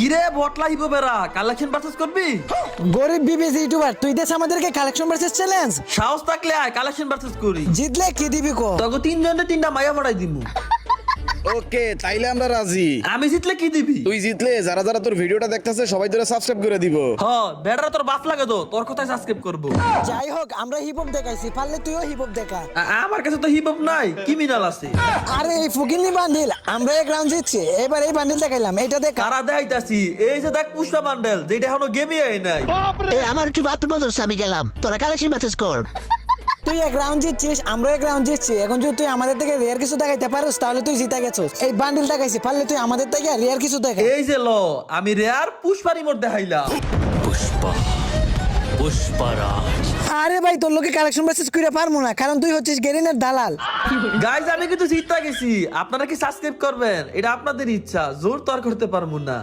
কিরে বটলা হিপোপেরা collection purchase করবি? গরিব বিবিসি ইউটিউবার তুই দেশ আমাদেরকে কালেকশন ভার্সেস চ্যালেঞ্জ। সাহস থাকলে আয় কালেকশন পারচেজ করি। জিতলে কি দিবি কো? তোকে তিনজনের তিনটা মাইয়া পড়াই দিমু। ওকে তাইলে আমরা রাজি। আমি জিতলে কি দিবি? তুই জিতলে যারা যারা তোর ভিডিওটা দেখতেছে সবাই তোরা সাবস্ক্রাইব করে দিব। হ বেটারা তোর বাপ লাগে তো তোর কথাই সাবস্ক্রাইব করবো। যাই হোক আমরা হিপ হপ দেখাইছি, পারলে তুইও হিপ হপ দেখা। আমার কাছে তো হিপ হপ নাই, ক্রিমিনাল আছে। আরে এই ফুকিনি বান্ডিল আমরা এক রাউন্ড জিতছি, এবার এই বান্ডিল দেখাইলাম, এটা দেখ। কারা দেখাইতাছি এই যে দেখ পুষ্পা বান্ডেল যেটা এখনো গেমই হয় নাই। আমার একটু বাথরুম বদলছে, আমি গেলাম, তোরা কালেকশন মেসেজ কর। তুই এক রাউন্ড জিতছিস, আমরা এক রাউন্ড জিতছি, এখন যদি তুই আমাদের থেকে রেয়ার কিছু দেখাইতে পারিস তাহলে তুই জিতে গেছিস। এই বান্ডিল দেখাইছি, পারলে তুই আমাদের থেকে রেয়ার কিছু দেখা। এই যে ল আমি রেয়ার পুষ্পা রিমোট দেখাইলাম। পুষ্পরাজ। আরে ভাই তোর লোকে কালেকশন মেসেজ করে পারবো না, কারণ তুই হচ্ছিস গেরিনের দালাল। গাইজ আমি কিন্তু জিততে গেছি, আপনারা কি সাবস্ক্রাইব করবেন? এটা আপনাদের ইচ্ছা, জোর তো আর করতে পারবো না।